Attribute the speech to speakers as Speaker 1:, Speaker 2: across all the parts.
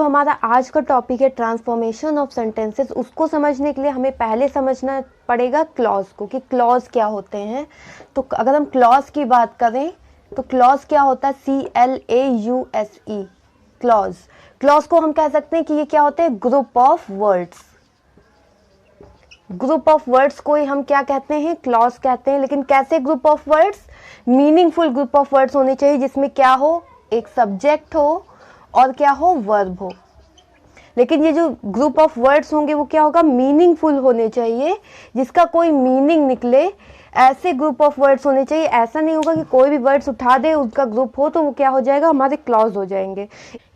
Speaker 1: तो हमारा आज का टॉपिक है ट्रांसफॉर्मेशन ऑफ सेंटेंसेस। उसको समझने के लिए हमें पहले समझना पड़ेगा क्लॉज को, कि क्लॉज क्या होते हैं। तो अगर हम क्लॉज की बात करें तो क्लॉज क्या होता है, CLAUSE, क्लॉज। क्लॉज को हम कह सकते हैं कि ये क्या होते हैं, group of words. Group of words को ही हम क्या कहते हैं, क्लॉज कहते हैं। लेकिन कैसे group of words, meaningful group of words होने चाहिए, जिसमें क्या हो, एक सब्जेक्ट हो और क्या हो, वर्ब हो। लेकिन ये जो ग्रुप ऑफ वर्ड्स होंगे वो क्या होगा, मीनिंगफुल होने चाहिए, जिसका कोई मीनिंग निकले। ऐसे ग्रुप ऑफ वर्ड्स होने चाहिए। ऐसा नहीं होगा कि कोई भी वर्ड्स उठा दे, उसका ग्रुप हो तो वो क्या हो जाएगा, हमारे क्लॉज हो जाएंगे।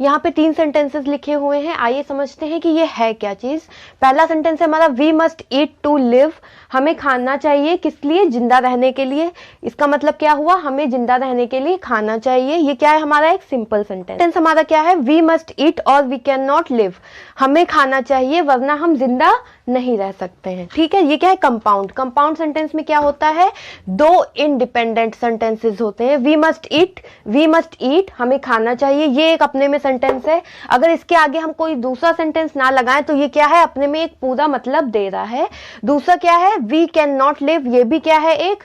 Speaker 1: यहाँ पे 3 सेंटेंसेस लिखे हुए हैं। आइए समझते हैं कि ये है क्या चीज। पहला सेंटेंस है हमारा, we must eat to live. हमें खाना चाहिए, किस लिए, जिंदा रहने के लिए। इसका मतलब क्या हुआ, हमें जिंदा रहने के लिए खाना चाहिए। ये क्या है, हमारा एक सिंपल सेंटेंस। हमारा क्या है, वी मस्ट ईट और वी कैन नॉट लिव। हमें खाना चाहिए वरना हम जिंदा नहीं रह सकते हैं। ठीक है, ये क्या है, कंपाउंड। कंपाउंड सेंटेंस में क्या होता है, 2 इंडिपेंडेंट सेंटेंसेस होते हैं। वी मस्ट ईट, हमें खाना चाहिए, ये एक अपने में सेंटेंस है। अगर इसके आगे हम कोई दूसरा सेंटेंस ना लगाएं तो ये क्या है, अपने में एक पूरा मतलब दे रहा है। दूसरा क्या है, वी कैन नॉट लिव, ये भी क्या है, एक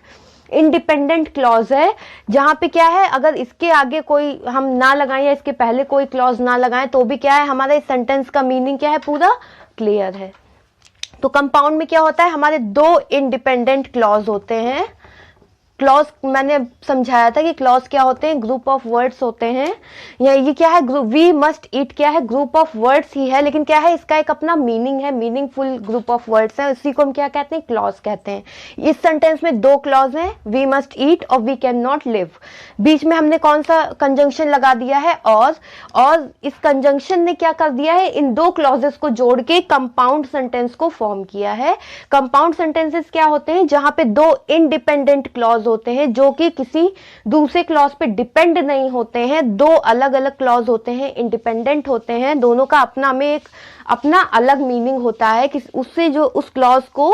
Speaker 1: इंडिपेंडेंट क्लॉज है। जहां पे क्या है, अगर इसके आगे कोई हम ना लगाएं या इसके पहले कोई क्लॉज ना लगाएं तो भी क्या है, हमारे इस सेंटेंस का मीनिंग क्या है, पूरा क्लियर है। तो कंपाउंड में क्या होता है, हमारे 2 इंडिपेंडेंट क्लॉज होते हैं। क्लॉज मैंने समझाया था कि क्लॉज क्या होते हैं, ग्रुप ऑफ वर्ड्स होते हैं। या ये क्या है, ग्रुप, वी मस्ट ईट क्या है, ग्रुप ऑफ वर्ड्स ही है, लेकिन क्या है, इसका एक अपना मीनिंग है, मीनिंगफुल ग्रुप ऑफ वर्ड्स है। इसी को हम क्या कहते हैं, क्लॉज कहते हैं। इस सेंटेंस में 2 क्लॉज हैं, वी मस्ट ईट और वी कैन नॉट लिव। बीच में हमने कौन सा कंजंक्शन लगा दिया है, और इस कंजंक्शन ने क्या कर दिया है, इन 2 क्लॉजेस को जोड़ के कंपाउंड सेंटेंस को फॉर्म किया है। कंपाउंड सेंटेंसेस क्या होते हैं, जहां पे 2 इंडिपेंडेंट क्लॉज होते हैं जो कि किसी दूसरे क्लॉज पे डिपेंड नहीं होते हैं। 2 अलग अलग क्लॉज होते हैं, इंडिपेंडेंट होते हैं, दोनों का अपना में एक अपना अलग मीनिंग होता है कि उससे जो उस क्लॉज को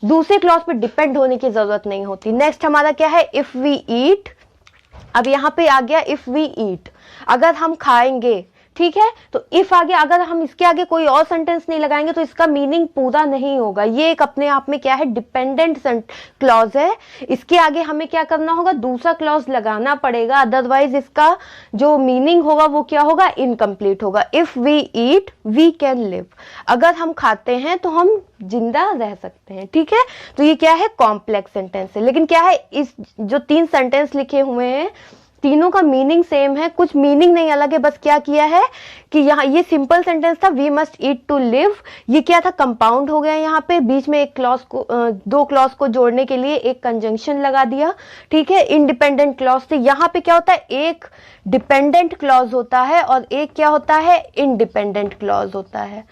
Speaker 1: दूसरे क्लॉज पे डिपेंड होने की जरूरत नहीं होती। नेक्स्ट हमारा क्या है, इफ वी ईट। अब यहां पे आ गया इफ वी ईट, अगर हम खाएंगे। ठीक है, तो इफ आगे अगर हम इसके आगे कोई और सेंटेंस नहीं लगाएंगे तो इसका मीनिंग पूरा नहीं होगा। ये एक अपने आप में क्या है, डिपेंडेंट क्लॉज है। इसके आगे हमें क्या करना होगा, दूसरा क्लॉज लगाना पड़ेगा, अदरवाइज इसका जो मीनिंग होगा वो क्या होगा, इनकम्प्लीट होगा। If we eat we can live, अगर हम खाते हैं तो हम जिंदा रह सकते हैं। ठीक है, तो ये क्या है, कॉम्प्लेक्स सेंटेंस है। लेकिन क्या है, इस जो 3 सेंटेंस लिखे हुए हैं तीनों का मीनिंग सेम है, कुछ मीनिंग नहीं अलग है। बस क्या किया है कि यहाँ ये सिंपल सेंटेंस था, we must eat to live, ये क्या था, कंपाउंड हो गया। यहाँ पे बीच में एक क्लॉज को 2 क्लॉज को जोड़ने के लिए एक कंजंक्शन लगा दिया। ठीक है, इंडिपेंडेंट क्लॉज से यहाँ पे क्या होता है, एक डिपेंडेंट क्लॉज होता है और एक क्या होता है, इंडिपेंडेंट क्लॉज होता है।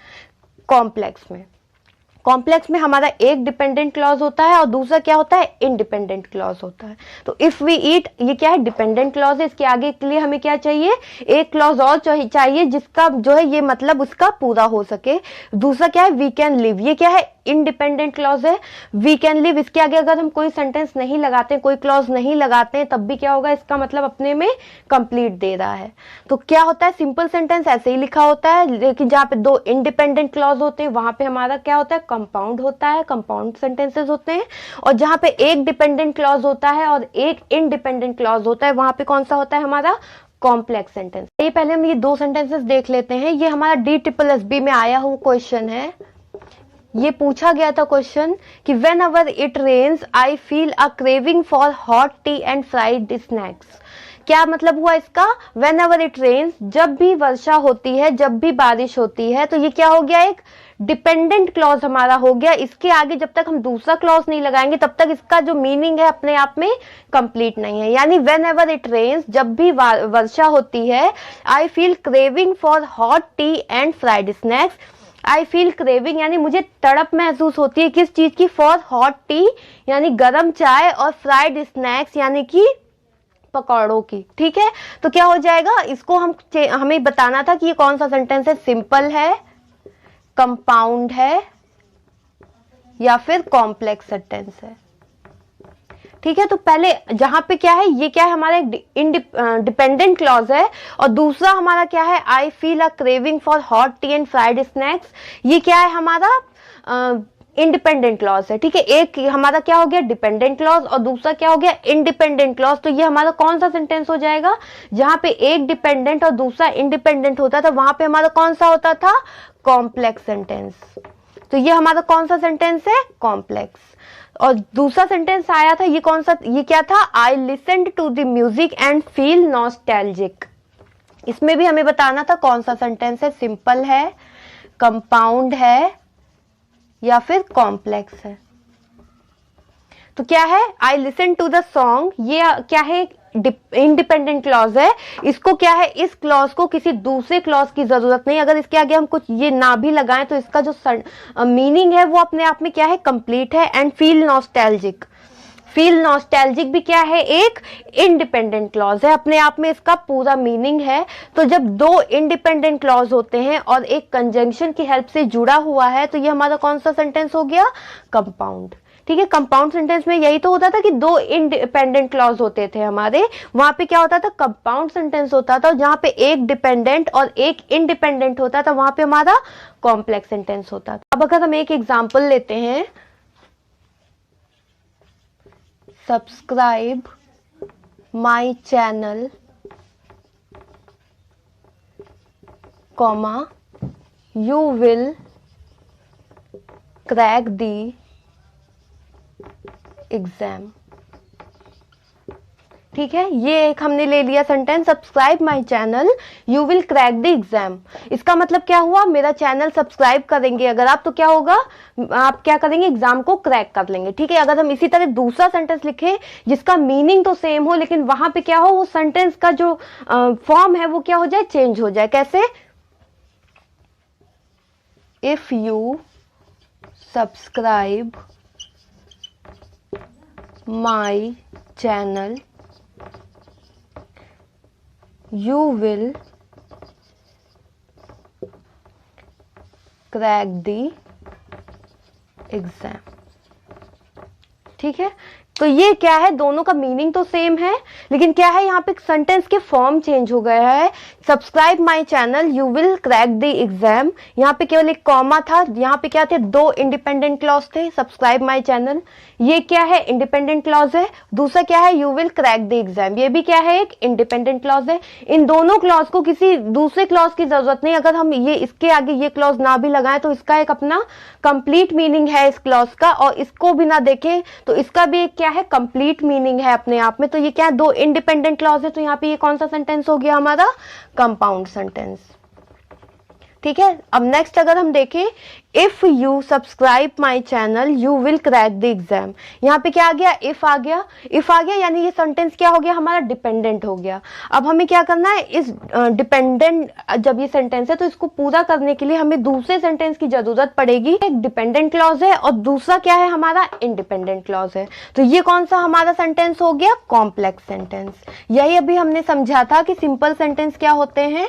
Speaker 1: कॉम्प्लेक्स में हमारा एक डिपेंडेंट क्लॉज होता है और दूसरा क्या होता है, इंडिपेंडेंट क्लॉज होता है। तो इफ वी ईट, ये क्या है, डिपेंडेंट क्लॉज है। इसके आगे के लिए हमें क्या चाहिए, एक क्लॉज और चाहिए जिसका जो है ये मतलब उसका पूरा हो सके। दूसरा क्या है, वी कैन लिव, ये क्या है, इंडिपेंडेंट क्लॉज है। वी कैन लिव, इसके आगे अगर हम कोई सेंटेंस नहीं लगाते, कोई क्लॉज नहीं लगाते हैं, तब भी क्या होगा, इसका मतलब अपने में कंप्लीट दे रहा है। तो क्या होता है, सिंपल सेंटेंस ऐसे ही लिखा होता है, लेकिन जहां पे 2 इंडिपेंडेंट क्लॉज होते हैं वहां पे हमारा क्या होता है, कंपाउंड होता है, कंपाउंड सेंटेंसेस होते हैं। और जहां पे एक डिपेंडेंट क्लॉज होता है और एक इंडिपेंडेंट क्लॉज होता है, वहां पे कौन सा होता है, हमारा कॉम्प्लेक्स सेंटेंस। ये पहले हम ये 2 सेंटेंसेस देख लेते हैं। ये हमारा DSSB में आया हुआ क्वेश्चन है। ये पूछा गया था क्वेश्चन कि whenever it rains I feel a craving for hot tea and fried snacks. क्या मतलब हुआ इसका, वेन एवर इट रेन्स, जब भी वर्षा होती है, जब भी बारिश होती है। तो ये क्या हो गया, एक डिपेंडेंट क्लॉज हमारा हो गया। इसके आगे जब तक हम दूसरा क्लॉज नहीं लगाएंगे तब तक इसका जो मीनिंग है अपने आप में कंप्लीट नहीं है। यानी वेन एवर इट रेन्स, जब भी वर्षा होती है, I feel craving for hot tea and fried snacks. I feel craving यानी मुझे तड़प महसूस होती है, किस चीज की, फॉर हॉट टी यानी गर्म चाय, और फ्राइड स्नैक्स यानी कि पकौड़ों की। ठीक है, तो क्या हो जाएगा, इसको हमें बताना था कि ये कौन सा सेंटेंस है, सिंपल है, कंपाउंड है या फिर कॉम्प्लेक्स सेंटेंस है। ठीक है, तो पहले जहां पे क्या है, ये क्या है हमारा एक डिपेंडेंट क्लॉज है, और दूसरा हमारा क्या है, आई feel a craving for hot tea and fried snacks, ये क्या है हमारा इंडिपेंडेंट क्लॉज है। ठीक है, एक हमारा क्या हो गया डिपेंडेंट क्लॉज और दूसरा क्या हो गया इंडिपेंडेंट क्लॉज। तो ये हमारा कौन सा सेंटेंस हो जाएगा, जहां पे एक डिपेंडेंट और दूसरा इंडिपेंडेंट होता था वहां पे हमारा कौन सा होता था, कॉम्प्लेक्स सेंटेंस। तो ये हमारा कौन सा सेंटेंस है, कॉम्प्लेक्स। और दूसरा सेंटेंस आया था, ये कौन सा, ये क्या था, I listen to the music and feel nostalgic. इसमें भी हमें बताना था कौन सा सेंटेंस है, सिंपल है, कंपाउंड है या फिर कॉम्प्लेक्स है। तो क्या है, I listen to the song, ये क्या है, इंडिपेंडेंट क्लॉज है। इसको क्या है, इस क्लॉज को किसी दूसरे क्लॉज की जरूरत नहीं, अगर इसके आगे हम कुछ ये ना भी लगाएं तो इसका जो मीनिंग है वो अपने आप में क्या है, कंप्लीट है। And feel nostalgic, feel nostalgic भी क्या है, एक इंडिपेंडेंट क्लॉज है, अपने आप में इसका पूरा मीनिंग है। तो जब दो इंडिपेंडेंट क्लॉज होते हैं और एक कंजंक्शन की हेल्प से जुड़ा हुआ है तो ये हमारा कौन सा सेंटेंस हो गया, कंपाउंड। ठीक है, कंपाउंड सेंटेंस में यही तो होता था कि दो इंडिपेंडेंट क्लॉज होते थे हमारे, वहां पे क्या होता था, कंपाउंड सेंटेंस होता था। जहां पे एक डिपेंडेंट और एक इंडिपेंडेंट होता था वहां पे हमारा कॉम्प्लेक्स सेंटेंस होता था। अब अगर हम एक एग्जाम्पल लेते हैं, subscribe my channel, comma you will crack the exam. ठीक है, ये एक हमने ले लिया sentence, subscribe my channel you will crack the exam. इसका मतलब क्या हुआ, मेरा चैनल सब्सक्राइब करेंगे अगर आप तो क्या होगा, आप क्या करेंगे, एग्जाम को क्रैक कर लेंगे। ठीक है, अगर हम इसी तरह दूसरा सेंटेंस लिखें जिसका मीनिंग तो सेम हो लेकिन वहां पे क्या हो, वो सेंटेंस का जो फॉर्म है वो क्या हो जाए, चेंज हो जाए। कैसे, if you subscribe my channel you will crack the exam। ठीक है, तो ये क्या है, दोनों का मीनिंग तो सेम है लेकिन क्या है, यहाँ पे सेंटेंस के फॉर्म चेंज हो गया है। Subscribe my channel you will crack the exam, यहाँ पे केवल एक कॉमा था, यहाँ पे क्या थे, दो इंडिपेंडेंट क्लॉज थे, सब्सक्राइब माय चैनल ये क्या है, इंडिपेंडेंट क्लॉज है। दूसरा क्या है, you will crack the exam, ये भी क्या है, एक इंडिपेंडेंट क्लॉज है। इन दोनों क्लॉज को किसी दूसरे क्लॉज की जरूरत नहीं, अगर हम ये इसके आगे ये क्लॉज ना भी लगाएं तो इसका एक अपना कंप्लीट मीनिंग है इस क्लॉज का, और इसको भी ना देखें तो इसका भी एक क्या है, कंप्लीट मीनिंग है अपने आप में। तो ये क्या है, दो इंडिपेंडेंट क्लॉज है, तो यहाँ पे ये कौन सा सेंटेंस हो गया हमारा, कंपाउंड सेंटेंस। ठीक है, अब नेक्स्ट अगर हम देखें, if you subscribe my channel you will crack the exam, यहाँ पे क्या आ गया, इफ आ गया, इफ आ गया यानी ये सेंटेंस क्या हो गया हमारा, डिपेंडेंट हो गया। अब हमें क्या करना है, इस डिपेंडेंट जब ये सेंटेंस है तो इसको पूरा करने के लिए हमें दूसरे सेंटेंस की जरूरत पड़ेगी। एक डिपेंडेंट क्लॉज है और दूसरा क्या है हमारा, इंडिपेंडेंट क्लॉज है। तो ये कौन सा हमारा सेंटेंस हो गया, कॉम्प्लेक्स सेंटेंस। यही अभी हमने समझा था कि सिंपल सेंटेंस क्या होते हैं,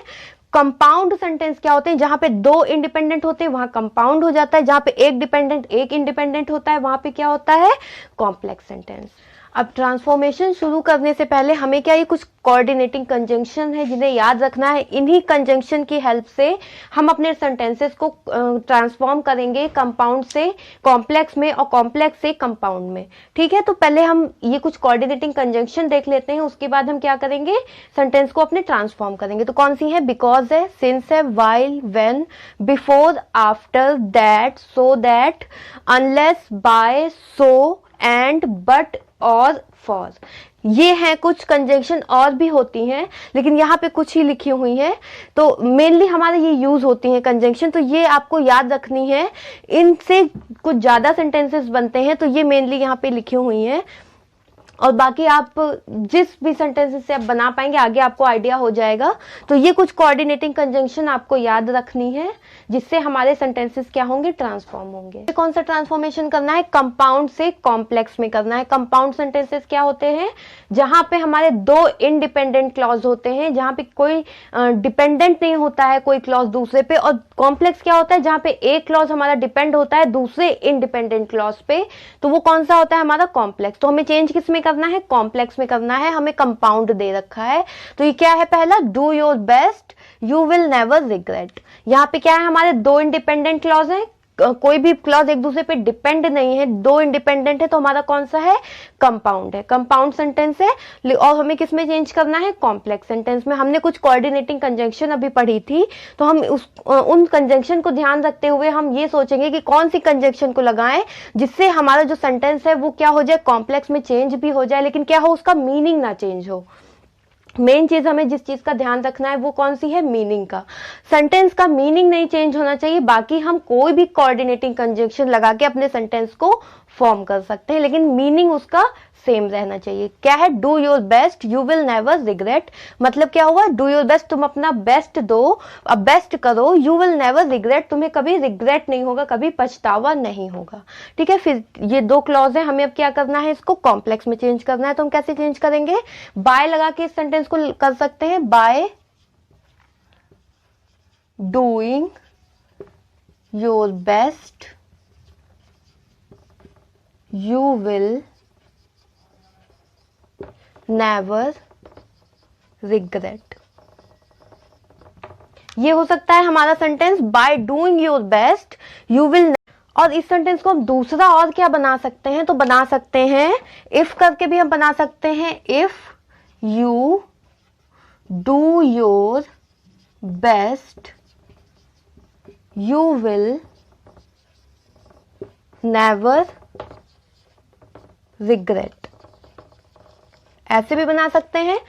Speaker 1: कंपाउंड सेंटेंस क्या होते हैं, जहां पे दो इंडिपेंडेंट होते हैं वहां कंपाउंड हो जाता है, जहां पे एक डिपेंडेंट एक इंडिपेंडेंट होता है वहां पे क्या होता है, कॉम्प्लेक्स सेंटेंस। अब ट्रांसफॉर्मेशन शुरू करने से पहले हमें क्या, ये कुछ कोऑर्डिनेटिंग कंजंक्शन है जिन्हें याद रखना है। इन्हीं कंजंक्शन की हेल्प से हम अपने सेंटेंसेस को ट्रांसफॉर्म करेंगे कंपाउंड से कॉम्प्लेक्स में और कॉम्प्लेक्स से कंपाउंड में। ठीक है, तो पहले हम ये कुछ कोऑर्डिनेटिंग कंजंक्शन देख लेते हैं, उसके बाद हम क्या करेंगे, सेंटेंस को अपने ट्रांसफॉर्म करेंगे। तो कौन सी है, बिकॉज है, सिंस है, while, when, before, after, that, so that, unless, by, so, and, but और फॉर। ये हैं कुछ कंजंक्शन, और भी होती हैं लेकिन यहाँ पे कुछ ही लिखी हुई हैं। तो मेनली हमारे ये यूज होती हैं कंजंक्शन, तो ये आपको याद रखनी है। इनसे कुछ ज्यादा सेंटेंसेस बनते हैं तो ये मेनली यहाँ पे लिखी हुई हैं, और बाकी आप जिस भी सेंटेंसेस से आप बना पाएंगे आगे आपको आइडिया हो जाएगा। तो ये कुछ कोऑर्डिनेटिंग कंजंक्शन आपको याद रखनी है जिससे हमारे सेंटेंसेस क्या होंगे, ट्रांसफॉर्म होंगे। कौन सा ट्रांसफॉर्मेशन करना है, कंपाउंड से कॉम्प्लेक्स में करना है। कंपाउंड सेंटेंसेस क्या होते हैं, जहां पे हमारे दो इंडिपेंडेंट क्लॉज होते हैं, जहां पे कोई डिपेंडेंट नहीं होता है कोई क्लॉज दूसरे पे। और कॉम्प्लेक्स क्या होता है, जहां पे एक क्लॉज हमारा डिपेंड होता है दूसरे इंडिपेंडेंट क्लॉज पे, तो वो कौन सा होता है हमारा, कॉम्प्लेक्स। तो हमें चेंज किस में करना है, कॉम्प्लेक्स में करना है, हमें कंपाउंड दे रखा है। तो ये क्या है, पहला do your best you will never regret. यहाँ पे क्या है, हमारे दो इंडिपेंडेंट क्लॉज हैं, कोई भी क्लॉज एक दूसरे पे डिपेंड नहीं है, दो इंडिपेंडेंट है, तो हमारा कौन सा है, कंपाउंड है, कंपाउंड सेंटेंस है। और हमें किस में चेंज करना है, कॉम्प्लेक्स सेंटेंस में। हमने कुछ कोऑर्डिनेटिंग कंजंक्शन अभी पढ़ी थी, तो हम उन कंजंक्शन को ध्यान रखते हुए हम ये सोचेंगे कि कौन सी कंजंक्शन को लगाएं जिससे हमारा जो सेंटेंस है वो क्या हो जाए, कॉम्प्लेक्स में चेंज भी हो जाए, लेकिन क्या हो, उसका मीनिंग ना चेंज हो। मेन चीज हमें जिस चीज का ध्यान रखना है वो कौन सी है, मीनिंग का। सेंटेंस का मीनिंग नहीं चेंज होना चाहिए, बाकी हम कोई भी कोऑर्डिनेटिंग कंजंक्शन लगा के अपने सेंटेंस को फॉर्म कर सकते हैं, लेकिन मीनिंग उसका सेम रहना चाहिए। क्या है, do your best you will never regret, मतलब क्या हुआ, डू योर बेस्ट, तुम अपना बेस्ट दो, अब बेस्ट करो, यू विल नेवर रिग्रेट, तुम्हें कभी रिग्रेट नहीं होगा, कभी पछतावा नहीं होगा। ठीक है, फिर ये दो क्लॉज है, हमें अब क्या करना है, इसको कॉम्प्लेक्स में चेंज करना है। तो हम कैसे चेंज करेंगे, बाय लगा के इस सेंटेंस को कर सकते हैं, bye doing your best you will never regret. ये हो सकता है हमारा sentence, bye doing your best you will. और इस सेंटेंस को हम दूसरा और क्या बना सकते हैं, तो बना सकते हैं इफ करके भी हम बना सकते हैं, if you do your best you will never regret, ऐसे भी बना सकते हैं।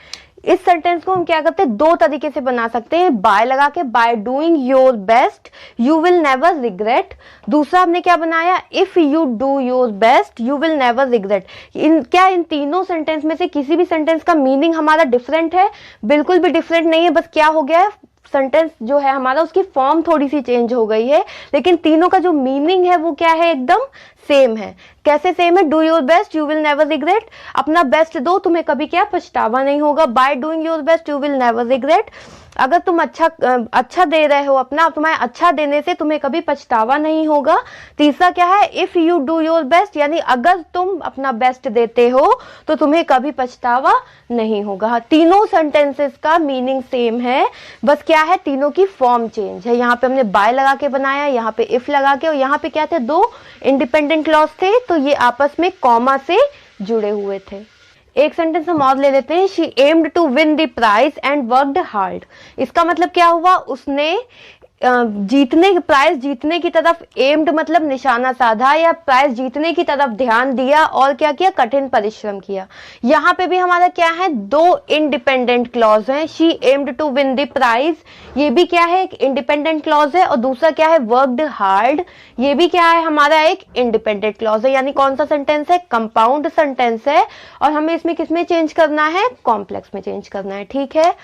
Speaker 1: इस सेंटेंस को हम क्या करते हैं, दो तरीके से बना सकते हैं, बाय लगा के, by doing your best you will never regret. दूसरा हमने क्या बनाया, if you do your best you will never regret. इन तीनों सेंटेंस में से किसी भी सेंटेंस का मीनिंग हमारा डिफरेंट है, बिल्कुल भी डिफरेंट नहीं है, बस क्या हो गया है, सेंटेंस जो है हमारा उसकी फॉर्म थोड़ी सी चेंज हो गई है, लेकिन तीनों का जो मीनिंग है वो क्या है, एकदम सेम है। कैसे सेम है, do your best you will never regret, अपना बेस्ट दो, तुम्हें कभी क्या पछतावा नहीं होगा। Bye doing your best you will never regret, अगर तुम अच्छा दे रहे हो अपना, तुम्हारे अच्छा देने से तुम्हें कभी पछतावा नहीं होगा। तीसरा क्या है, if you do your best, यानी अगर तुम अपना बेस्ट देते हो तो तुम्हें कभी पछतावा नहीं होगा। तीनों सेंटेंसेस का मीनिंग सेम है, बस क्या है, तीनों की फॉर्म चेंज है। यहाँ पे हमने बाय लगा के बनाया, यहाँ पे इफ लगा के, और यहाँ पे क्या थे, दो इंडिपेंडेंट क्लॉज थे, तो ये आपस में कॉमा से जुड़े हुए थे। एक सेंटेंस हम और ले लेते हैं, she aimed to win the prize and worked hard. इसका मतलब क्या हुआ, उसने प्राइज जीतने की तरफ एम्ड मतलब निशाना साधा, या प्राइज जीतने की तरफ ध्यान दिया, और क्या किया, कठिन परिश्रम किया। यहाँ पे भी हमारा क्या है, दो इंडिपेंडेंट क्लॉज हैं, she aimed to win the prize, ये भी क्या है, एक इंडिपेंडेंट क्लॉज है, और दूसरा क्या है, वर्कड हार्ड, ये भी क्या है, हमारा एक इंडिपेंडेंट क्लॉज है। यानी कौन सा सेंटेंस है, कंपाउंड सेंटेंस है, और हमें इसमें किसमें चेंज करना है, कॉम्प्लेक्स में चेंज करना है। ठीक है,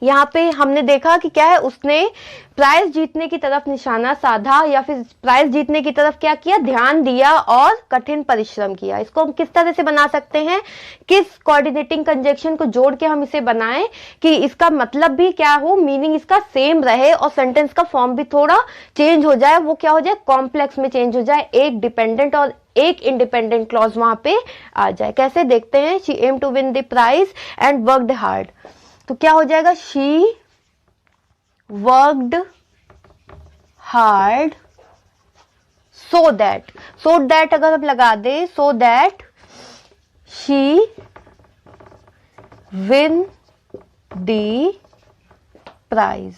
Speaker 1: यहाँ पे हमने देखा कि क्या है, उसने प्राइज जीतने की तरफ निशाना साधा, या फिर प्राइज जीतने की तरफ क्या किया, ध्यान दिया, और कठिन परिश्रम किया। इसको हम किस तरह से बना सकते हैं, किस कोऑर्डिनेटिंग कंजंक्शन को जोड़ के हम इसे बनाएं कि इसका मतलब भी क्या हो, मीनिंग इसका सेम रहे, और सेंटेंस का फॉर्म भी थोड़ा चेंज हो जाए, वो क्या हो जाए, कॉम्प्लेक्स में चेंज हो जाए, एक डिपेंडेंट और एक इंडिपेंडेंट क्लॉज वहां पे आ जाए। कैसे देखते हैं, she aim to win the prize and worked hard, तो क्या हो जाएगा, she worked hard so that अगर हम लगा दे, so that she win the prize,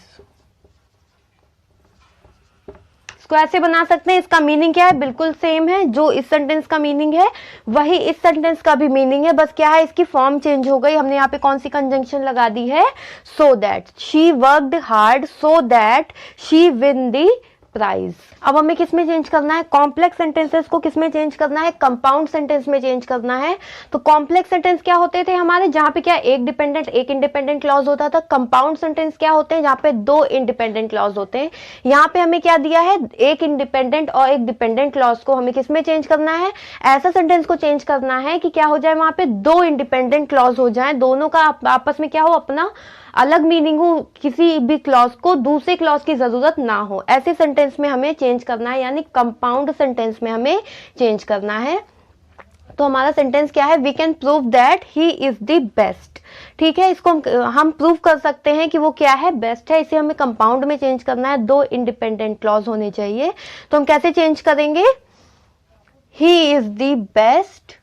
Speaker 1: इसको ऐसे बना सकते हैं। इसका मीनिंग क्या है, बिल्कुल सेम है, जो इस सेंटेंस का मीनिंग है वही इस सेंटेंस का भी मीनिंग है, बस क्या है, इसकी फॉर्म चेंज हो गई। हमने यहाँ पे कौन सी कंजंक्शन लगा दी है, so that, she worked hard so that she win the prize. अब हमें किस में चेंज करना है, कॉम्प्लेक्स सेंटेंसेस को किस में चेंज करना है, कंपाउंड सेंटेंस में चेंज करना है। तो कॉम्प्लेक्स सेंटेंस क्या होते थे हमारे, जहां पे क्या एक डिपेंडेंट एक इंडिपेंडेंट क्लॉज होता था। कंपाउंड सेंटेंस क्या होते हैं, जहां पे दो इंडिपेंडेंट क्लॉज होते हैं। यहाँ पे हमें क्या दिया है, एक इंडिपेंडेंट और एक डिपेंडेंट क्लॉज को हमें किस में चेंज करना है, ऐसा सेंटेंस को चेंज करना है कि क्या हो जाए, वहां पे दो इंडिपेंडेंट क्लॉज हो जाए, दोनों का आपस में क्या हो, अपना अलग मीनिंग हो, किसी भी क्लॉज को दूसरे क्लॉज की जरूरत ना हो, ऐसे सेंटेंस में हमें चेंज करना है, यानी कंपाउंड सेंटेंस में हमें चेंज करना है। तो हमारा सेंटेंस क्या है, we can prove that he is the best. ठीक है, इसको हम प्रूव कर सकते हैं कि वो क्या है, बेस्ट है। इसे हमें कंपाउंड में चेंज करना है, 2 इंडिपेंडेंट क्लॉज होने चाहिए। तो हम कैसे चेंज करेंगे, he is the best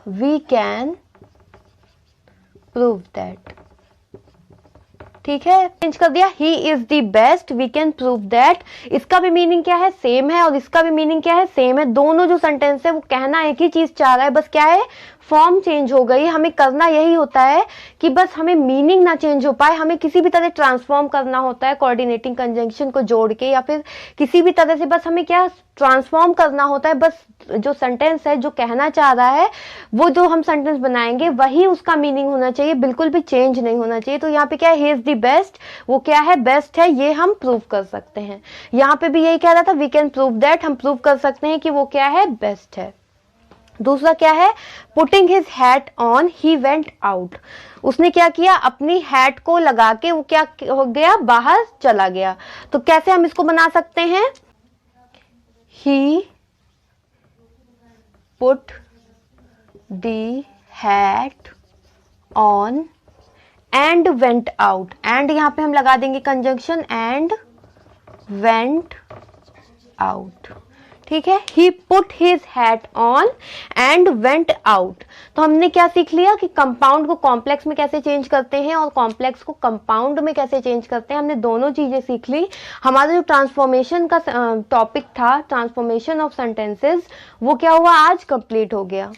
Speaker 1: we can prove that. ठीक है, चेंज कर दिया, he is the best we can prove that. इसका भी मीनिंग क्या है, सेम है, और इसका भी मीनिंग क्या है, सेम है। दोनों जो सेंटेंस है वो कहना एक ही चीज चाह रहा है, बस क्या है, फॉर्म चेंज हो गई। हमें करना यही होता है कि बस हमें मीनिंग ना चेंज हो पाए, हमें किसी भी तरह ट्रांसफॉर्म करना होता है कोऑर्डिनेटिंग कंजंक्शन को जोड़ के, या फिर किसी भी तरह से बस हमें क्या ट्रांसफॉर्म करना होता है। बस जो सेंटेंस है जो कहना चाह रहा है, वो जो हम सेंटेंस बनाएंगे वही उसका मीनिंग होना चाहिए, बिल्कुल भी चेंज नहीं होना चाहिए। तो यहाँ पे क्या है, ही इज द बेस्ट, वो क्या है, बेस्ट है, ये हम प्रूव कर सकते हैं। यहाँ पे भी यही कह रहा था, वी कैन प्रूव दैट, हम प्रूव कर सकते हैं कि वो क्या है, बेस्ट है। दूसरा क्या है, putting his hat on he went out. उसने क्या किया, अपनी हैट को लगा के वो क्या हो गया, बाहर चला गया। तो कैसे हम इसको बना सकते हैं, he put the hat on and went out. And यहां पे हम लगा देंगे कंजंक्शन, एंड वेंट आउट। ठीक है, he put his hat on and went out. तो हमने क्या सीख लिया कि कंपाउंड को कॉम्प्लेक्स में कैसे चेंज करते हैं और कॉम्प्लेक्स को कंपाउंड में कैसे चेंज करते हैं। हमने दोनों चीजें सीख ली। हमारा जो ट्रांसफॉर्मेशन का टॉपिक था, ट्रांसफॉर्मेशन ऑफ सेंटेंसेस, वो क्या हुआ, आज कंप्लीट हो गया।